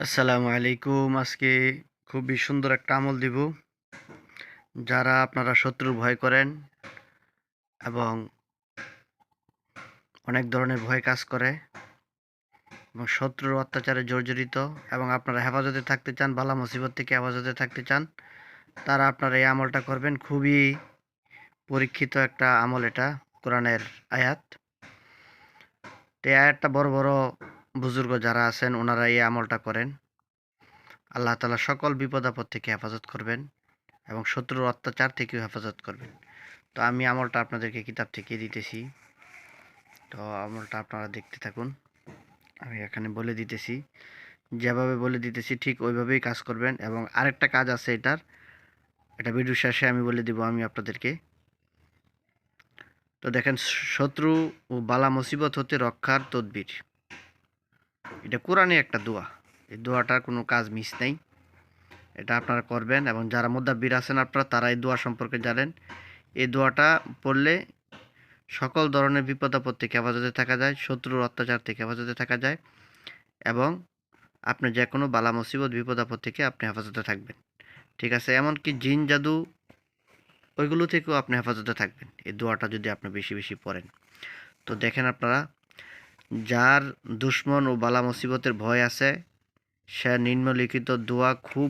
আসসালামু আলাইকুম। আজকে খুবই সুন্দর একটা আমল দিব। যারা আপনারা শত্রুর ভয় করেন এবং অনেক ধরনের ভয় কাজ করে এবং শত্রুর অত্যাচারে জর্জরিত এবং আপনারা হেফাজতে থাকতে চান, বালা মুসিবত থেকে হেফাজতে থাকতে চান, তারা আপনারা এই আমলটা করবেন। খুবই পরীক্ষিত একটা আমল এটা, কোরআনের আয়াত। তো এই আয়াতটা বড় বড় বুজুর্গ যারা আছেন ওনারা এই আমলটা করেন। আল্লাহ তাআলা সকল বিপদ আপদ থেকে হেফাজত করবেন এবং শত্রুর অত্যাচার থেকেও হেফাজত করবেন। তো আমি আমলটা আপনাদেরকে কিতাব থেকে দিতেছি। তো আমলটা আপনারা দেখতে থাকুন। আমি এখানে বলে দিতেছি, যেভাবে বলে দিতেছি ঠিক ওইভাবেই কাজ করবেন। এবং আরেকটা কাজ আছে এটা ভিডিও শেষে আমি বলে দিব আমি আপনাদেরকে। তো দেখেন, শত্রু ও বালা মুসিবত হতে রক্ষার তদবির, এটা কোরআনে একটা দোয়া। এই দোয়াটার কোনো কাজ মিস নেই, এটা আপনারা করবেন। এবং যারা মুদাব্বির আছেন আপনারা, তারা এই দোয়া সম্পর্কে জানেন। এই দোয়াটা পড়লে সকল ধরনের বিপদ আপদ থেকে হেফাজতে থাকা যায়, শত্রুর অত্যাচার থেকে হেফাজতে থাকা যায় এবং আপনি যে কোনো বালা মুসিবত বিপদ আপদ থেকে আপনি হেফাজতে থাকবেন। ঠিক আছে? এমনকি জিন জাদু ওইগুলো থেকেও আপনি হেফাজতে থাকবেন এই দোয়াটা যদি আপনি বেশি বেশি পড়েন। তো দেখেন আপনারা, যার দুশ্মন ও বালা মুসিবতের ভয় আছে সে নিম্নলিখিত দোয়া খুব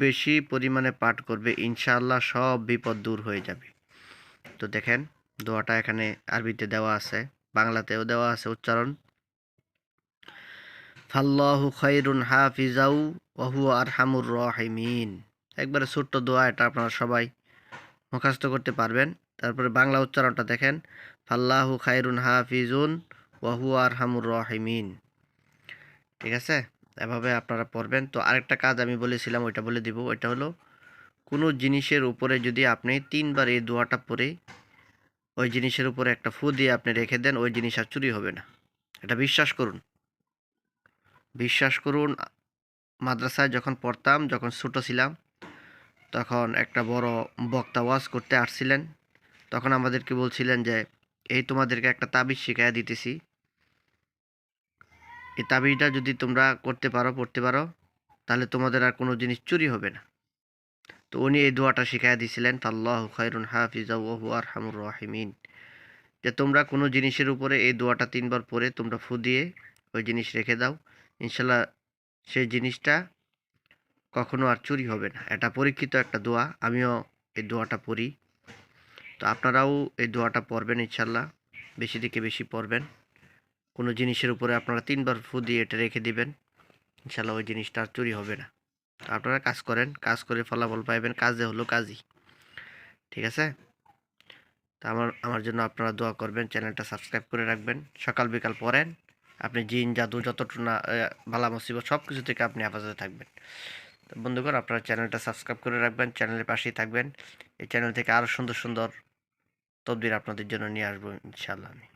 বেশি পরিমাণে পাঠ করবে, ইনশাআল্লাহ সব বিপদ দূর হয়ে যাবে। তো দেখেন, দোয়াটা এখানে আরবিতে দেওয়া আছে, বাংলাতেও দেওয়া আছে উচ্চারণ। ফাল্লাহু খায়রুন হাফিজাউ ওয়া হুয়া আরহামুর রাহিমিন। একবারে ছোট্ট দোয়া, এটা আপনারা সবাই মুখস্থ করতে পারবেন। তারপরে বাংলা উচ্চারণটা দেখেন, ফাল্লাহু খায়রুন হাফিজুন ওয়া হুয়া আরহামুর রাহিমিন। ঠিক আছে? এভাবে আপনারা পড়বেন। তো আরেকটা কাজ আমি বলেছিলাম, ওইটা বলে দিব। ওইটা হলো, কোনো জিনিসের উপরে যদি আপনি ৩ বার এই দোয়াটা পড়ে ওই জিনিসের উপরে একটা ফু দিয়ে আপনি রেখে দেন, ওই জিনিস আর চুরি হবে না। এটা বিশ্বাস করুন। বিশ্বাস করুন, মাদ্রাসায় যখন পড়তাম, যখন ছোট ছিলাম, তখন একটা বড় বক্তা ওয়াজ করতে আসছিলেন। তখন আমাদেরকে বলছিলেন যে, এই তোমাদেরকে একটা তাবিজ শিখাইয়া দিতেছি, এই তাবিজটা যদি তোমরা করতে পারো, পড়তে পারো, তাহলে তোমাদের আর কোনো জিনিস চুরি হবে না। তো উনি এই দোয়াটা শিখাইয়া দিছিলেন, ফাল্লাহু খায়রুন হাফিজা ওয়া হুয়া আরহামুর রাহিমিন, যে তোমরা কোনো জিনিসের উপরে এই দোয়াটা ৩ বার পড়ে তোমরা ফু দিয়ে ওই জিনিস রেখে দাও, ইনশাল্লাহ সেই জিনিসটা কখনো আর চুরি হবে না। এটা পরীক্ষিত একটা দোয়া, আমিও এই দোয়াটা পড়ি। তো আপনারাও এই দোয়াটা পড়বেন ইনশাল্লাহ, বেশি থেকে বেশি পড়বেন। কোনো জিনিসের উপরে আপনারা ৩ বার ফু দিয়ে এটা রেখে দিবেন, ইনশাল্লাহ ওই জিনিসটা আর চুরি হবে না। তো আপনারা কাজ করেন, কাজ করে ফলাফল পাইবেন, কাজে হলো কাজই। ঠিক আছে? তো আমার জন্য আপনারা দোয়া করবেন, চ্যানেলটা সাবস্ক্রাইব করে রাখবেন। সকাল বিকাল পড়েন, আপনি জিন জাদু যতটুকু না বালা মুসিবত সব কিছু থেকে আপনি হেফাজতে থাকবেন। তো বন্ধুগণ, আপনারা চ্যানেলটা সাবস্ক্রাইব করে রাখবেন, চ্যানেলের পাশেই থাকবেন। এই চ্যানেল থেকে আরও সুন্দর সুন্দর তদবির আপনাদের জন্য নিয়ে আসবো ইনশাআল্লাহ আমি।